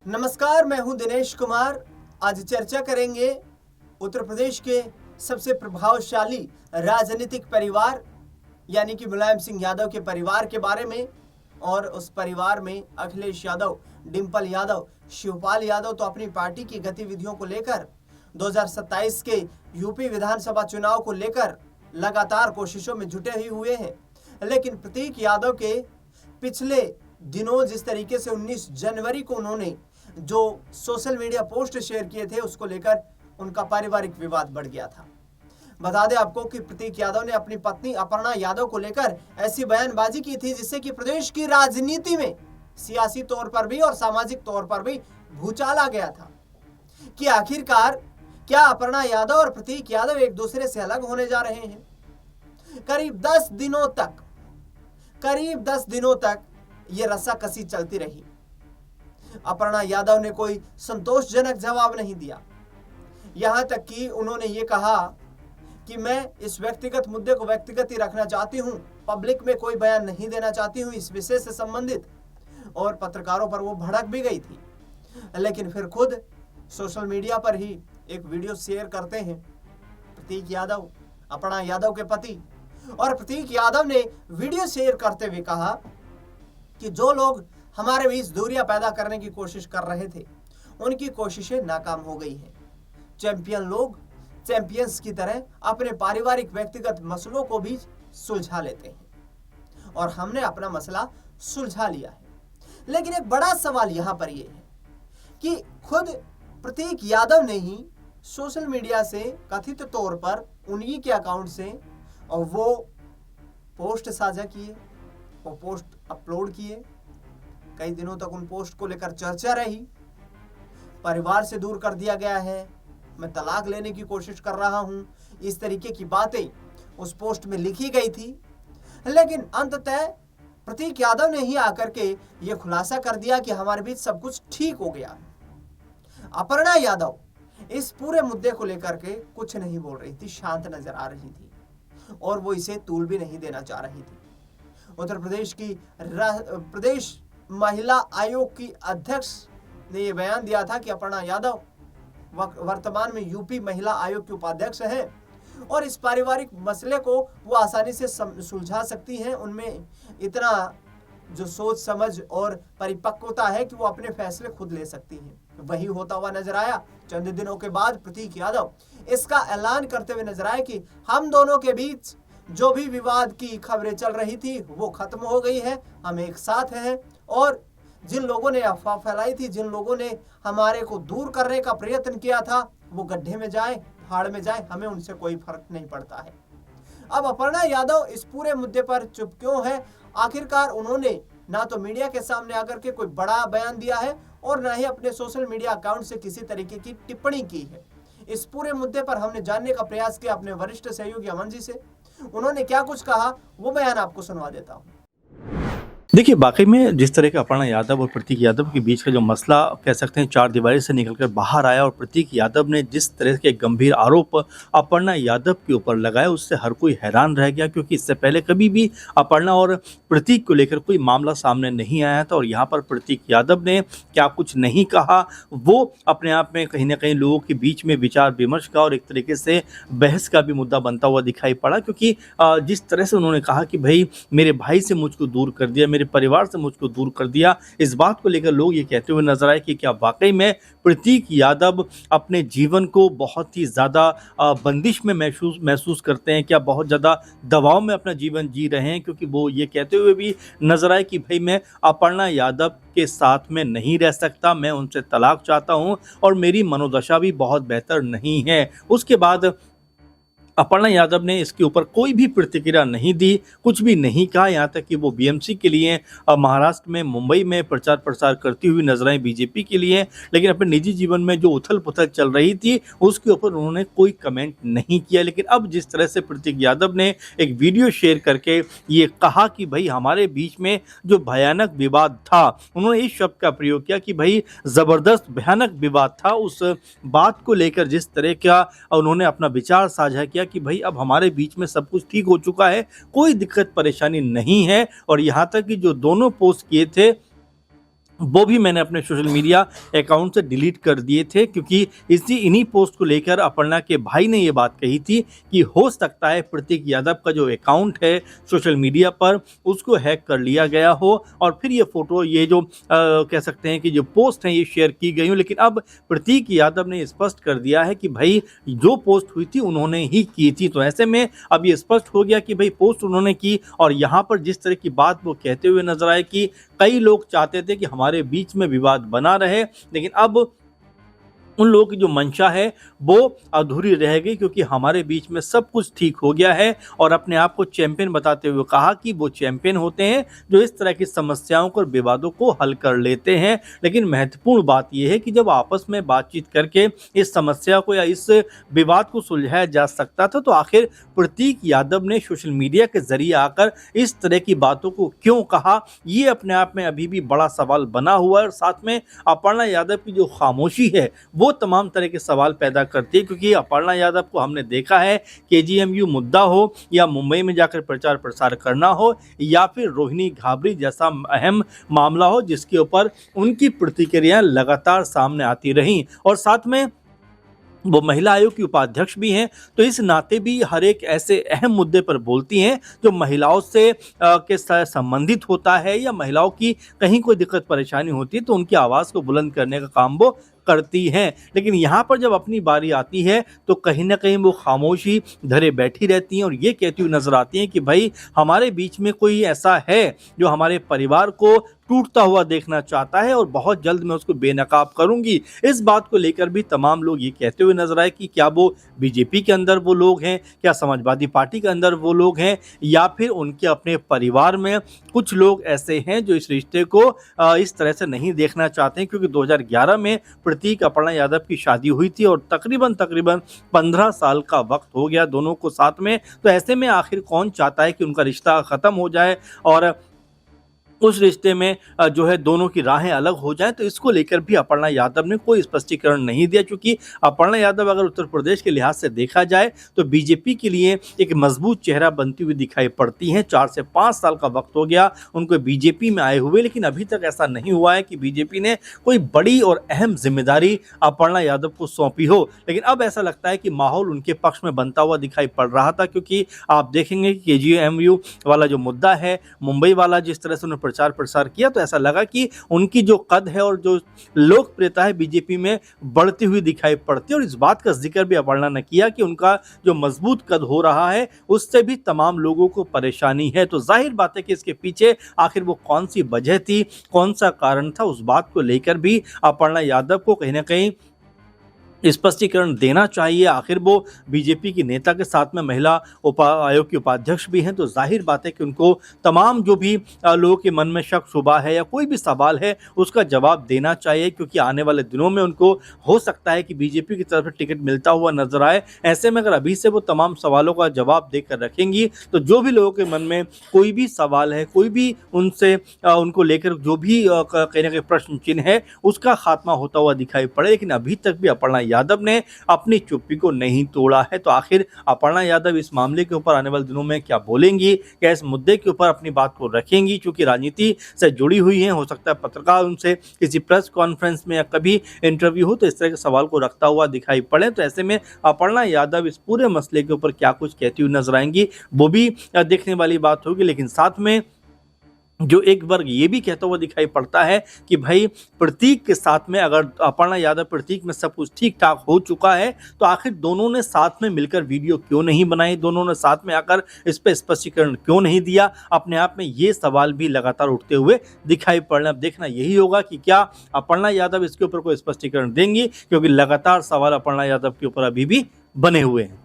नमस्कार, मैं हूं दिनेश कुमार। आज चर्चा करेंगे उत्तर प्रदेश के सबसे प्रभावशाली राजनीतिक परिवार यानी कि मुलायम सिंह यादव के परिवार के बारे में। और उस परिवार में अखिलेश यादव, डिंपल यादव, शिवपाल यादव तो अपनी पार्टी की गतिविधियों को लेकर 2027 के यूपी विधानसभा चुनाव को लेकर लगातार कोशिशों में जुटे ही हुए हैं। लेकिन प्रतीक यादव के पिछले दिनों जिस तरीके से 19 जनवरी को उन्होंने जो सोशल मीडिया पोस्ट शेयर किए थे, उसको लेकर उनका पारिवारिक विवाद बढ़ गया था। बता दें आपको कि प्रतीक यादव ने अपनी पत्नी अपर्णा यादव को लेकर ऐसी बयानबाजी की थी जिससे कि प्रदेश की राजनीति में सियासी तौर पर भी और सामाजिक तौर पर भी भूचाल आ गया था कि आखिरकार क्या अपर्णा यादव और प्रतीक यादव एक दूसरे से अलग होने जा रहे हैं। करीब 10 दिनों तक ये रस्साकसी चलती रही। अपर्णा यादव ने कोई संतोषजनक जवाब नहीं दिया। यहां तक कि उन्होंने ये कहा कि मैं इस व्यक्तिगत मुद्दे को व्यक्तिगत ही रखना चाहती हूं, पब्लिक में कोई बयान नहीं देना चाहती हूं इस विषय से संबंधित। और पत्रकारों पर वो भड़क भी गई थी। लेकिन फिर खुद सोशल मीडिया पर ही एक वीडियो शेयर करते हैं प्रतीक यादव, अपर्णा यादव के पति। और प्रतीक यादव ने वीडियो शेयर करते हुए कहा कि जो लोग हमारे बीच दूरियां पैदा करने की कोशिश कर रहे थे, उनकी कोशिशें नाकाम हो गई हैं। चैंपियन लोग चैंपियंस की तरह अपने पारिवारिक व्यक्तिगत मसलों को भी सुलझा लेते हैं और हमने अपना मसला सुलझा लिया है। लेकिन एक बड़ा सवाल यहां पर यह है कि खुद प्रतीक यादव ने ही सोशल मीडिया से कथित तौर पर उन्हीं के अकाउंट से और वो पोस्ट साझा किए, वो पोस्ट अपलोड किए। कई दिनों तक उन पोस्ट को लेकर चर्चा रही। परिवार से दूर कर दिया गया है, मैं तलाक लेने की कोशिश कर रहा हूं, इस तरीके की बातें उस पोस्ट में लिखी गई थी। लेकिन अंततः प्रतीक यादव ने ही आकर के यह खुलासा कर दिया कि हमारे बीच सब कुछ ठीक हो गया है। अपर्णा यादव इस पूरे मुद्दे को लेकर के कुछ नहीं बोल रही थी, शांत नजर आ रही थी और वो इसे तूल भी नहीं देना चाह रही थी। उत्तर प्रदेश की प्रदेश महिला आयोग की अध्यक्ष ने यह बयान दिया था कि अपर्णा यादव वर्तमान में यूपी महिला आयोग की उपाध्यक्ष हैं और इस पारिवारिक मसले को वो आसानी से सुलझा सकती हैं। उनमें इतना जो सोच समझ और परिपक्वता है कि वो अपने फैसले खुद ले सकती हैं। वही होता हुआ नजर आया। चंद दिनों के बाद प्रतीक यादव इसका ऐलान करते हुए नजर आए कि हम दोनों के बीच जो भी विवाद की खबरें चल रही थी वो खत्म हो गई है, हम एक साथ हैं। और जिन लोगों ने अफवाह फैलाई थी, जिन लोगों ने हमारे को दूर करने का प्रयत्न किया था, वो गड्ढे में जाए, पहाड़ में जाए, हमें उनसे कोई फर्क नहीं पड़ता है। अब अपर्णा यादव इस पूरे मुद्दे पर चुप क्यों है? आखिरकार उन्होंने ना तो मीडिया के सामने आकर के कोई बड़ा बयान दिया है और ना ही अपने सोशल मीडिया अकाउंट से किसी तरीके की टिप्पणी की है। इस पूरे मुद्दे पर हमने जानने का प्रयास किया अपने वरिष्ठ सहयोगी अमन जी से। उन्होंने क्या कुछ कहा वो बयान आपको सुनवा देता हूँ। देखिए, वाकई में जिस तरह के अपर्णा यादव और प्रतीक यादव के बीच का जो मसला कह सकते हैं चार दीवारी से निकलकर बाहर आया और प्रतीक यादव ने जिस तरह के गंभीर आरोप अपर्णा यादव के ऊपर लगाए, उससे हर कोई हैरान रह गया। क्योंकि इससे पहले कभी भी अपर्णा और प्रतीक को लेकर कोई मामला सामने नहीं आया था और यहाँ पर प्रतीक यादव ने क्या कुछ नहीं कहा, वो अपने आप में कहीं ना कहीं लोगों के बीच में विचार विमर्श का और एक तरीके से बहस का भी मुद्दा बनता हुआ दिखाई पड़ा। क्योंकि जिस तरह से उन्होंने कहा कि भाई मेरे भाई से मुझको दूर कर दिया, मेरे परिवार से मुझको दूर कर दिया, इस बात को लेकर लोग ये कहते हुए नजर आए कि क्या वाकई में प्रतीक यादव अपने जीवन को बहुत ही ज़्यादा बंदिश में महसूस करते हैं, क्या बहुत ज़्यादा दबाव में अपना जीवन जी रहे हैं। क्योंकि वो ये कहते हुए भी नजर आए कि भाई मैं अपर्णा यादव के साथ में नहीं रह सकता, मैं उनसे तलाक चाहता हूं और मेरी मनोदशा भी बहुत बेहतर नहीं है। उसके बाद अपर्णा यादव ने इसके ऊपर कोई भी प्रतिक्रिया नहीं दी, कुछ भी नहीं कहा। यहाँ तक कि वो बीएमसी के लिए महाराष्ट्र में, मुंबई में प्रचार प्रसार करती हुई नजर आई बीजेपी के लिए। लेकिन अपने निजी जीवन में जो उथल पुथल चल रही थी उसके ऊपर उन्होंने कोई कमेंट नहीं किया। लेकिन अब जिस तरह से प्रतीक यादव ने एक वीडियो शेयर करके ये कहा कि भाई हमारे बीच में जो भयानक विवाद था, उन्होंने इस शब्द का प्रयोग किया कि भाई ज़बरदस्त भयानक विवाद था, उस बात को लेकर जिस तरह का उन्होंने अपना विचार साझा किया कि भाई अब हमारे बीच में सब कुछ ठीक हो चुका है, कोई दिक्कत परेशानी नहीं है। और यहाँ तक कि जो दोनों पोस्ट किए थे वो भी मैंने अपने सोशल मीडिया अकाउंट से डिलीट कर दिए थे, क्योंकि इन्हीं पोस्ट को लेकर अपर्णा के भाई ने ये बात कही थी कि हो सकता है प्रतीक यादव का जो अकाउंट है सोशल मीडिया पर उसको हैक कर लिया गया हो और फिर ये फोटो, ये जो कह सकते हैं कि जो पोस्ट हैं ये शेयर की गई हो। लेकिन अब प्रतीक यादव ने स्पष्ट कर दिया है कि भाई जो पोस्ट हुई थी उन्होंने ही की थी। तो ऐसे में अब ये स्पष्ट हो गया कि भाई पोस्ट उन्होंने की। और यहाँ पर जिस तरह की बात वो कहते हुए नजर आए कि कई लोग चाहते थे कि हमारे बीच में विवाद बना रहे, लेकिन अब उन लोगों की जो मंशा है वो अधूरी रह गई, क्योंकि हमारे बीच में सब कुछ ठीक हो गया है। और अपने आप को चैंपियन बताते हुए कहा कि वो चैंपियन होते हैं जो इस तरह की समस्याओं और विवादों को हल कर लेते हैं। लेकिन महत्वपूर्ण बात यह है कि जब आपस में बातचीत करके इस समस्या को या इस विवाद को सुलझाया जा सकता था, तो आखिर प्रतीक यादव ने सोशल मीडिया के जरिए आकर इस तरह की बातों को क्यों कहा, ये अपने आप में अभी भी बड़ा सवाल बना हुआ है। और साथ में अपर्णा यादव की जो खामोशी है वो तमाम तरह के सवाल पैदा करती है, क्योंकि अपर्णा यादव को हमने देखा है केजीएमयू मुद्दा हो या मुंबई में जाकर प्रचार प्रसार करना हो या फिर रोहिणी घाबरी जैसा अहम मामला हो, जिसके ऊपर उनकी प्रतिक्रियाएं लगातार सामने आती रहीं। और साथ में वो महिला आयोग की उपाध्यक्ष भी हैं, तो इस नाते भी हर एक ऐसे अहम मुद्दे पर बोलती हैं जो महिलाओं से के साथ संबंधित होता है या महिलाओं की कहीं कोई दिक्कत परेशानी होती है तो उनकी आवाज़ को बुलंद करने का काम वो करती हैं। लेकिन यहाँ पर जब अपनी बारी आती है तो कहीं ना कहीं वो खामोशी धरे बैठी रहती हैं और ये कहती हुई नजर आती हैं कि भाई हमारे बीच में कोई ऐसा है जो हमारे परिवार को टूटता हुआ देखना चाहता है और बहुत जल्द मैं उसको बेनकाब करूंगी। इस बात को लेकर भी तमाम लोग ये कहते हुए नजर आए कि क्या वो बीजेपी के अंदर वो लोग हैं, क्या समाजवादी पार्टी के अंदर वो लोग हैं, या फिर उनके अपने परिवार में कुछ लोग ऐसे हैं जो इस रिश्ते को इस तरह से नहीं देखना चाहते हैं। क्योंकि 2011 में प्रतीक अपर्णा यादव की शादी हुई थी और तकरीबन 15 साल का वक्त हो गया दोनों को साथ में। तो ऐसे में आखिर कौन चाहता है कि उनका रिश्ता खत्म हो जाए और उस रिश्ते में जो है दोनों की राहें अलग हो जाएं। तो इसको लेकर भी अपर्णा यादव ने कोई स्पष्टीकरण नहीं दिया, क्योंकि अपर्णा यादव अगर उत्तर प्रदेश के लिहाज से देखा जाए तो बीजेपी के लिए एक मजबूत चेहरा बनती हुई दिखाई पड़ती हैं। 4 से 5 साल का वक्त हो गया उनको बीजेपी में आए हुए, लेकिन अभी तक ऐसा नहीं हुआ है कि बीजेपी ने कोई बड़ी और अहम जिम्मेदारी अपर्णा यादव को सौंपी हो। लेकिन अब ऐसा लगता है कि माहौल उनके पक्ष में बनता हुआ दिखाई पड़ रहा था, क्योंकि आप देखेंगे कि केजीएमयू वाला जो मुद्दा है, मुंबई वाला जिस तरह से प्रचार प्रसार किया, तो ऐसा लगा कि उनकी जो कद है और जो लोकप्रियता है बीजेपी में बढ़ती हुई दिखाई पड़ती है। और इस बात का जिक्र भी अपर्णा ने किया कि उनका जो मजबूत कद हो रहा है उससे भी तमाम लोगों को परेशानी है। तो जाहिर बात है कि इसके पीछे आखिर वो कौन सी वजह थी, कौन सा कारण था, उस बात को लेकर भी अपर्णा यादव को कहीं ना कहीं स्पष्टीकरण देना चाहिए। आखिर वो बीजेपी की नेता के साथ में महिला आयोग की उपाध्यक्ष भी हैं, तो जाहिर बात है कि उनको तमाम जो भी लोगों के मन में शक शुबा है या कोई भी सवाल है उसका जवाब देना चाहिए, क्योंकि आने वाले दिनों में उनको हो सकता है कि बीजेपी की तरफ से टिकट मिलता हुआ नजर आए। ऐसे में अगर अभी से वो तमाम सवालों का जवाब देकर रखेंगी तो जो भी लोगों के मन में कोई भी सवाल है, कोई भी उनसे उनको लेकर जो भी कहीं ना कहीं प्रश्न चिन्ह है उसका खात्मा होता हुआ दिखाई पड़े। लेकिन अभी तक भी अपर्णा यादव ने अपनी चुप्पी को नहीं तोड़ा है। तो आखिर अपर्णा यादव इस मामले के ऊपर आने वाले दिनों में क्या बोलेंगी, क्या इस मुद्दे के ऊपर अपनी बात को रखेंगी, क्योंकि राजनीति से जुड़ी हुई हैं, हो सकता है पत्रकार उनसे किसी प्रेस कॉन्फ्रेंस में या कभी इंटरव्यू हो तो इस तरह के सवाल को रखता हुआ दिखाई पड़े। तो ऐसे में अपर्णा यादव इस पूरे मसले के ऊपर क्या कुछ कहती हुई नजर आएंगी वो भी देखने वाली बात होगी। लेकिन साथ में जो एक वर्ग ये भी कहता हुआ दिखाई पड़ता है कि भाई प्रतीक के साथ में अगर अपर्णा यादव प्रतीक में सब कुछ ठीक ठाक हो चुका है तो आखिर दोनों ने साथ में मिलकर वीडियो क्यों नहीं बनाई, दोनों ने साथ में आकर इस पर स्पष्टीकरण क्यों नहीं दिया। अपने आप में ये सवाल भी लगातार उठते हुए दिखाई पड़ रहे हैं। अब देखना यही होगा कि क्या अपर्णा यादव इसके ऊपर कोई स्पष्टीकरण देंगी, क्योंकि लगातार सवाल अपर्णा यादव के ऊपर अभी भी बने हुए हैं।